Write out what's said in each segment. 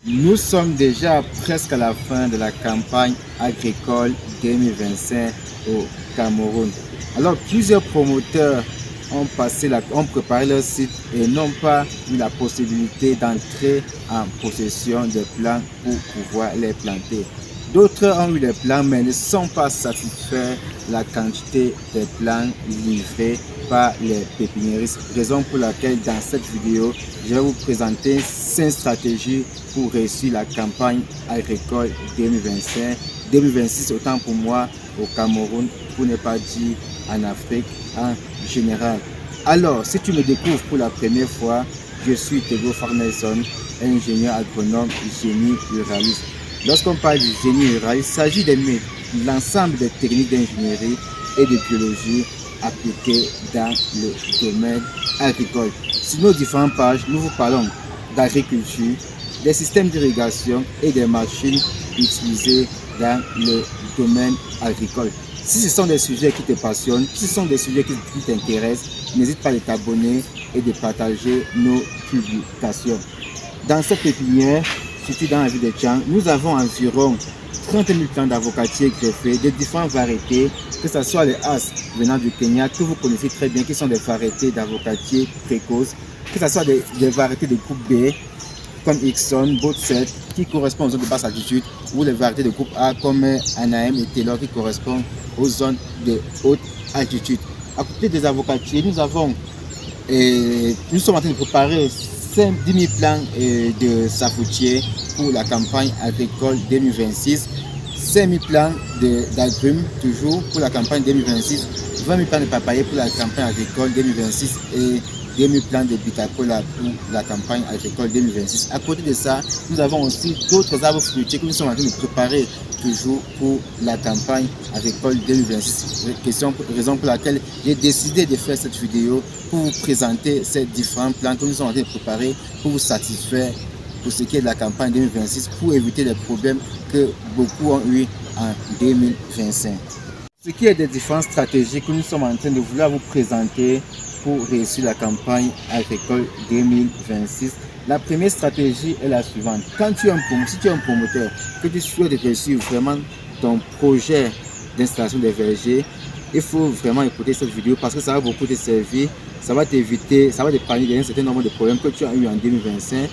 Nous sommes déjà presque à la fin de la campagne agricole 2025 au Cameroun. Alors, plusieurs promoteurs ont préparé leur site et n'ont pas eu la possibilité d'entrer en possession des plants pour pouvoir les planter. D'autres ont eu des plants mais ne sont pas satisfaits de la quantité des plants livrés par les pépiniéristes. Raison pour laquelle dans cette vidéo, je vais vous présenter 5 stratégies pour réussir la campagne agricole 2025-2026, autant pour moi au Cameroun, pour ne pas dire en Afrique en général. Alors, si tu me découvres pour la première fois, je suis Tego Farnelson, ingénieur agronome, génie ruraliste. Lorsqu'on parle du génie rural, il s'agit de l'ensemble des techniques d'ingénierie et de biologie appliquées dans le domaine agricole. Sur nos différentes pages, nous vous parlons d'agriculture, des systèmes d'irrigation et des machines utilisées dans le domaine agricole. Si ce sont des sujets qui te passionnent, si ce sont des sujets qui t'intéressent, n'hésite pas à t'abonner et de partager nos publications. Dans cette pépinière, située dans la ville de Tchang, nous avons environ 30 000 plants d'avocatiers greffés de différentes variétés, que ce soit les As venant du Kenya, que vous connaissez très bien, qui sont des variétés d'avocatiers précoces, que ce soit des variétés de groupe B, comme Ixon, Bot7, qui correspondent aux zones de basse altitude, ou les variétés de groupe A, comme Anaheim et Taylor, qui correspondent aux zones de haute altitude. À côté des avocatiers, nous sommes en train de préparer 10 000 plants de safoutiers pour la campagne agricole 2026, 5 000 plants d'agrumes toujours pour la campagne 2026, 20 000 plants de papayers pour la campagne agricole 2026 et 2 000 plants de bitacola pour la campagne agricole 2026. À côté de ça, nous avons aussi d'autres arbres fruitiers que nous sommes en train de préparer toujours pour la campagne agricole 2026. Raison pour laquelle j'ai décidé de faire cette vidéo pour vous présenter ces différents plans que nous sommes en train de préparer pour vous satisfaire pour ce qui est de la campagne 2026, pour éviter les problèmes que beaucoup ont eu en 2025. Ce qui est des différentes stratégies que nous sommes en train de vouloir vous présenter pour réussir la campagne agricole 2026. La première stratégie est la suivante. Si tu es un promoteur, que tu souhaites réussir vraiment ton projet d'installation des vergers, il faut vraiment écouter cette vidéo parce que ça va beaucoup te servir. Ça va t'éviter, ça va te parler d'un certain nombre de problèmes que tu as eu en 2025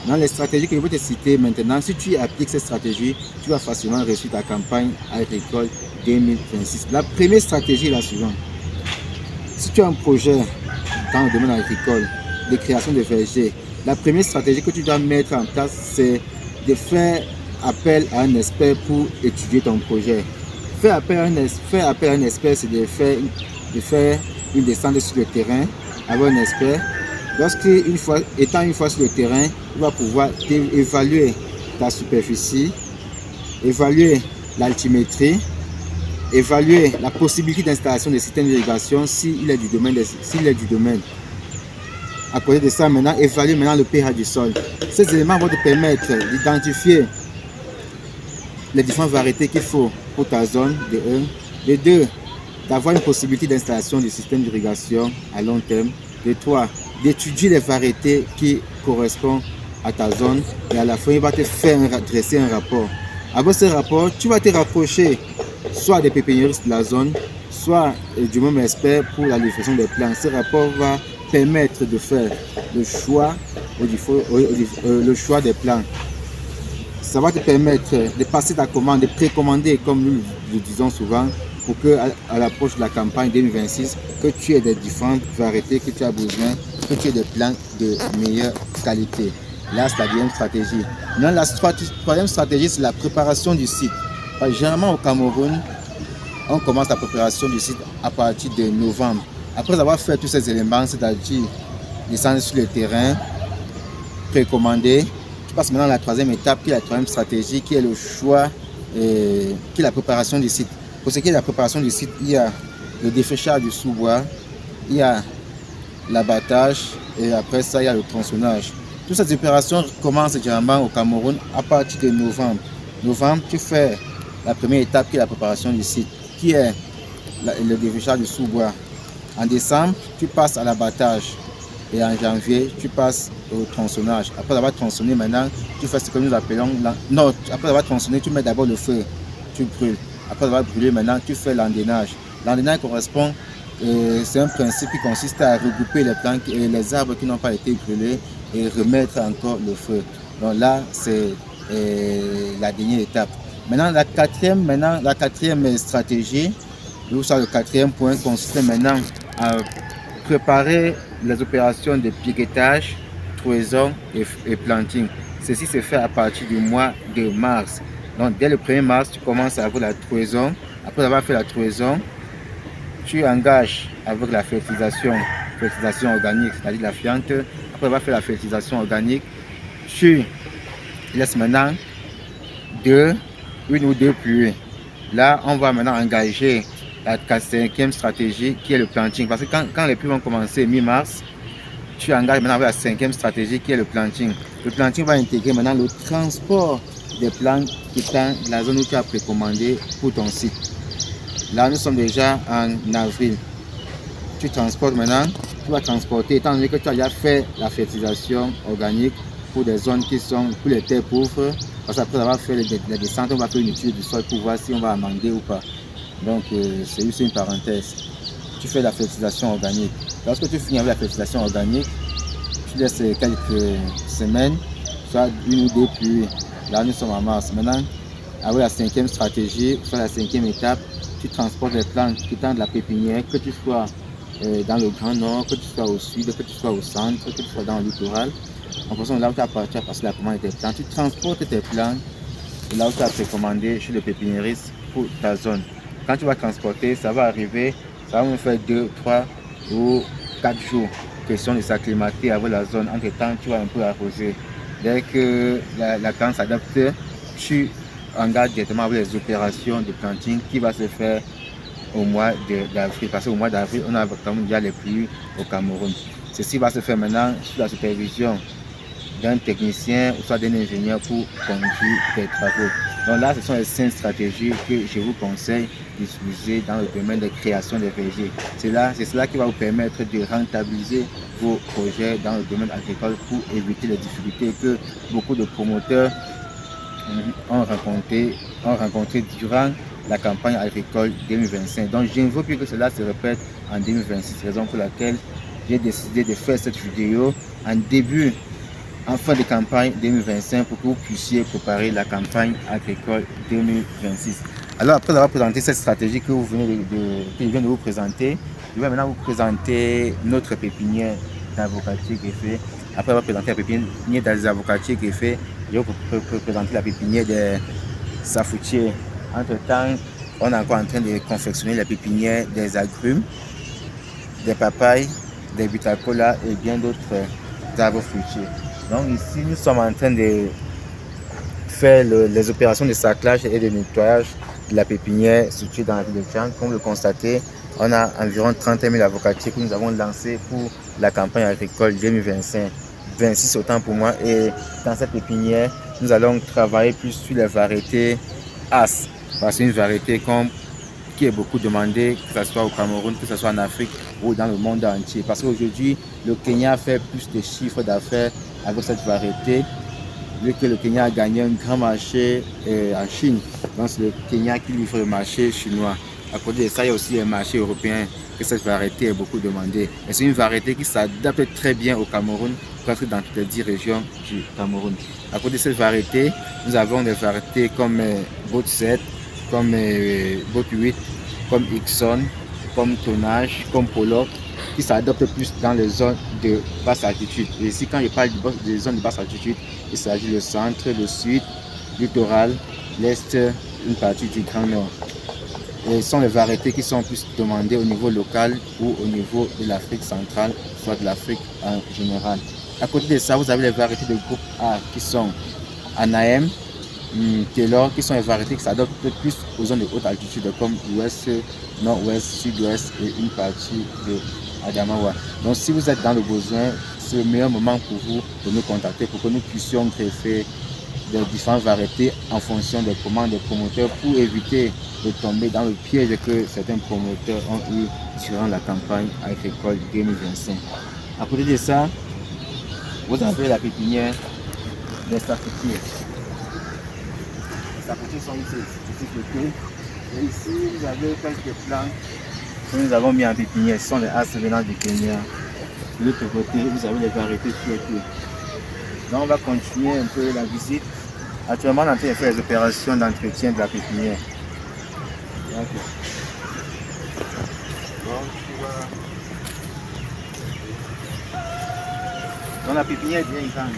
Dans les stratégies que je vais te citer maintenant, si tu appliques ces stratégies, tu vas facilement réussir ta campagne agricole 2026. La première stratégie est la suivante. Si tu as un projet dans le domaine agricole de création de vergers, la première stratégie que tu dois mettre en place, c'est de faire appel à un expert pour étudier ton projet. Faire appel à un expert, c'est de faire une descente sur le terrain avec un expert. Étant une fois sur le terrain, il va pouvoir évaluer ta superficie, évaluer l'altimétrie, évaluer la possibilité d'installation des systèmes d'irrigation s'il est du domaine. À côté de ça, évaluer le pH du sol. Ces éléments vont te permettre d'identifier les différentes variétés qu'il faut pour ta zone, de 1. De 2, d'avoir une possibilité d'installation du système d'irrigation à long terme. De 3, d'étudier les variétés qui correspondent à ta zone. Et à la fin, il va te faire dresser un rapport. Avec ce rapport, tu vas te rapprocher soit des pépiniéristes de la zone, soit du même expert pour la livraison des plants. Ce rapport va permettre de faire le choix des plants. Ça va te permettre de passer ta commande, de précommander, comme nous le disons souvent, pour que à l'approche de la campagne 2026, que tu aies des différentes variétés que tu as besoin, que tu aies des plants de meilleure qualité. Là, c'est la deuxième stratégie. Maintenant, la troisième stratégie, c'est la préparation du site. Généralement, au Cameroun, on commence la préparation du site à partir de novembre. Après avoir fait tous ces éléments, c'est-à-dire descendre sur le terrain, précommander, tu passes maintenant à la troisième étape, qui est la troisième stratégie, qui est le choix, qui est la préparation du site. Pour ce qui est de la préparation du site, il y a le défrichage du sous-bois, il y a l'abattage et après ça, il y a le tronçonnage. Toutes ces opérations commencent généralement au Cameroun à partir de novembre. Novembre, tu fais la première étape qui est la préparation du site, qui est le défrichage du sous-bois. En décembre, tu passes à l'abattage. et en janvier, tu passes au tronçonnage. Après avoir tronçonné, maintenant, tu fais ce que nous appelons... Non, après avoir tronçonné, tu mets d'abord le feu, tu brûles. Après avoir brûlé, maintenant, tu fais l'endainage. L'endainage correspond, c'est un principe qui consiste à regrouper les plantes et les arbres qui n'ont pas été brûlés et remettre encore le feu. Donc là, c'est la dernière étape. Maintenant, la quatrième stratégie, ou ça, le quatrième point consiste maintenant à préparer les opérations de piquetage, trouaison et planting. Ceci se fait à partir du mois de mars. Donc dès le 1er mars, tu commences avec la trouaison. Après avoir fait la trouaison, tu engages avec la fertilisation organique, c'est-à-dire la fiente. Après avoir fait la fertilisation organique, tu laisses maintenant une ou deux pluies. Là, on va maintenant engager la cinquième stratégie qui est le planting. Parce que quand les pluies vont commencer mi-mars, tu engages maintenant avec la cinquième stratégie qui est le planting. Le planting va intégrer maintenant le transport des plantes quittant la zone où tu as précommandé pour ton site. Là, nous sommes déjà en avril. Tu transportes maintenant, tu vas transporter, étant donné que tu as déjà fait la fertilisation organique pour des zones qui sont pour les terres pauvres. Parce qu'après avoir fait les descentes, on va faire une étude du sol pour voir si on va amender ou pas. Donc, c'est juste une parenthèse. Tu fais la fertilisation organique. Lorsque tu finis avec la fertilisation organique, tu laisses quelques semaines, soit une ou deux pluies. Là, nous sommes en mars. Maintenant, avec la cinquième stratégie, soit la cinquième étape, tu transportes les plantes quittant de la pépinière, que tu sois dans le Grand Nord, que tu sois au sud, que tu sois au centre, que tu sois dans le littoral. En fonction de là où tu as parti à passer la commande de tes plantes, tu transportes tes plantes là où tu as précommandé chez le pépiniériste pour ta zone. Quand tu vas transporter, ça va arriver, ça va me faire 2, 3 ou 4 jours. Question de s'acclimater avec la zone. Entre temps, tu vas un peu arroser. Dès que la plante s'adapte, tu engages directement avec les opérations de planting qui va se faire au mois d'avril. Parce qu'au mois d'avril, on a quand même déjà les pluies au Cameroun. Ceci va se faire maintenant sous la supervision d'un technicien ou soit d'un ingénieur pour conduire des travaux. Donc là, ce sont les 5 stratégies que je vous conseille d'utiliser dans le domaine de création des vergers. C'est cela qui va vous permettre de rentabiliser vos projets dans le domaine agricole pour éviter les difficultés que beaucoup de promoteurs ont rencontré durant la campagne agricole 2025. Donc je ne veux plus que cela se répète en 2026, raison pour laquelle j'ai décidé de faire cette vidéo en fin de campagne 2025 pour que vous puissiez préparer la campagne agricole 2026. Alors après avoir présenté cette stratégie que je viens de vous présenter, je vais maintenant vous présenter notre pépinière d'avocatier greffé. Après avoir présenté la pépinière des avocatiers greffés, je vais vous présenter la pépinière des safoutiers. Entre temps, on est encore en train de confectionner la pépinière des agrumes, des papayes, des butacolas et bien d'autres arbres fruitiers. Donc ici, nous sommes en train de faire les opérations de saclage et de nettoyage de la pépinière située dans la ville de Tian. Comme vous le constatez, on a environ 31 000 avocatiers que nous avons lancés pour la campagne agricole 2025. 26 autant pour moi. Et dans cette pépinière, nous allons travailler plus sur les variétés As. C'est une variété qui est beaucoup demandée, que ce soit au Cameroun, que ce soit en Afrique ou dans le monde entier. Parce qu'aujourd'hui, le Kenya fait plus de chiffres d'affaires avec cette variété, vu que le Kenya a gagné un grand marché en Chine. Donc c'est le Kenya qui livre le marché chinois. À côté de ça, il y a aussi un marché européen que cette variété est beaucoup demandée. Et c'est une variété qui s'adapte très bien au Cameroun, presque dans toutes les 10 régions du Cameroun. À côté de cette variété, nous avons des variétés comme Bot 7, comme Bot 8, comme Ixon, comme Tonnage, comme Pollock, qui s'adaptent plus dans les zones de basse altitude. Et ici, quand je parle des zones de basse altitude, il s'agit du centre, le sud, littoral, l'est, une partie du Grand Nord. Et ce sont les variétés qui sont plus demandées au niveau local ou au niveau de l'Afrique centrale, soit de l'Afrique en général. À côté de ça, vous avez les variétés de groupe A qui sont Anahem, Taylor, qui sont les variétés qui s'adaptent plus aux zones de haute altitude comme l'ouest, nord-ouest, sud-ouest et une partie de Adamawa. Donc si vous êtes dans le besoin, c'est le meilleur moment pour vous de nous contacter pour que nous puissions greffer des différentes variétés en fonction des commandes des promoteurs pour éviter de tomber dans le piège que certains promoteurs ont eu durant la campagne agricole 2025. À côté de ça, vous avez la pépinière des sacoutiers. Les sacoutiers sont ici, de ce côté. Et ici, vous avez quelques plantes que nous avons mis en pépinière. Ce sont les as venant du Kenya. De l'autre côté, vous avez les variétés fouettées. Donc, on va continuer un peu la visite. Actuellement, on est en train de faire les opérations d'entretien de la pépinière. Donc, la pépinière est bien grande.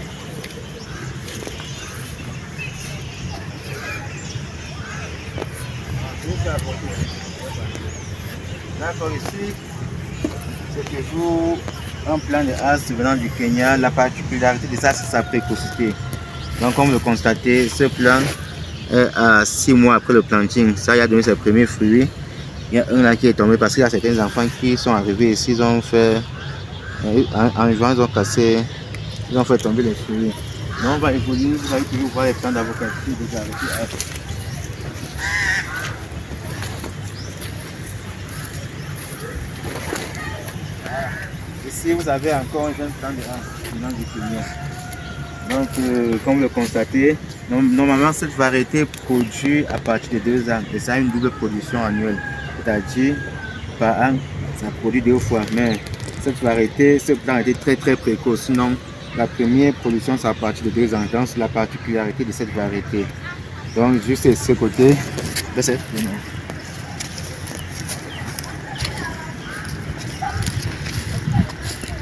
D'accord, ici, c'est toujours un plant de as venant du Kenya. La particularité de ça, c'est sa précocité. Donc, comme vous le constatez, ce plant est à 6 mois après le planting. Ça, il a donné ses premiers fruits. Il y a un là qui est tombé parce qu'il y a certains enfants qui sont arrivés ici, ils ont fait, en juin, ils ont cassé, ils ont fait tomber les fruits. Donc, on va évoluer, vous allez toujours voir les plants d'avocat déjà avec. Ici, vous avez encore un jeune plant de as venant du Kenya. Donc, comme vous le constatez, normalement, cette variété produit à partir de 2 ans. Et ça a une double production annuelle. C'est-à-dire, par an, ça produit 2 fois. Mais cette variété, ce plant a été très très précoce. Sinon, la première production, c'est à partir de 2 ans. Donc, c'est la particularité de cette variété. Donc, juste de ce côté,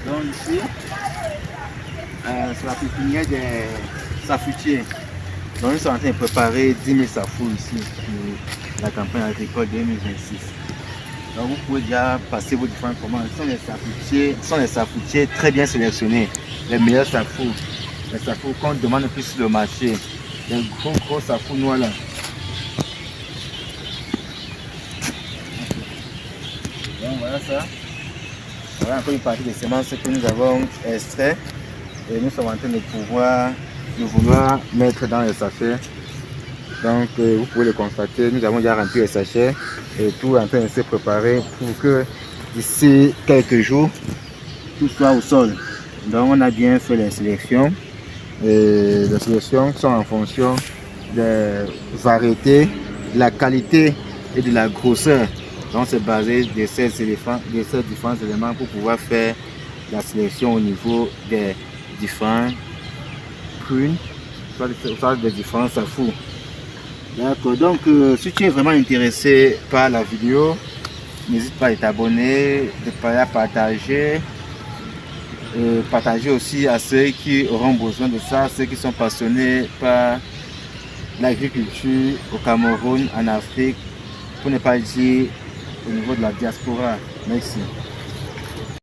donc ici, c'est la pépinière des safoutiers. Donc ils sont en train de préparer 10 000 safous ici pour la campagne agricole 2026. Donc vous pouvez déjà passer vos différentes commandes. Ce sont les safoutiers très bien sélectionnés. Les meilleurs safous. Les safous qu'on demande le plus sur le marché. Les gros safous noirs là. Donc voilà ça. Voilà encore une partie des semences que nous avons extraites. Et nous sommes en train de vouloir mettre dans les sachets. Donc vous pouvez le constater, nous avons déjà rempli les sachets et tout est en train de se préparer pour que d'ici quelques jours, tout soit au sol. Donc on a bien fait les sélections. Et les sélections sont en fonction des variétés, de la qualité et de la grosseur. Donc c'est basé de ces différents éléments pour pouvoir faire la sélection au niveau des différents prunes, soit des différents safous. D'accord, donc si tu es vraiment intéressé par la vidéo, n'hésite pas à t'abonner, à partager. Partager aussi à ceux qui auront besoin de ça, ceux qui sont passionnés par l'agriculture au Cameroun, en Afrique, pour ne pas dire au niveau de la diaspora. Merci.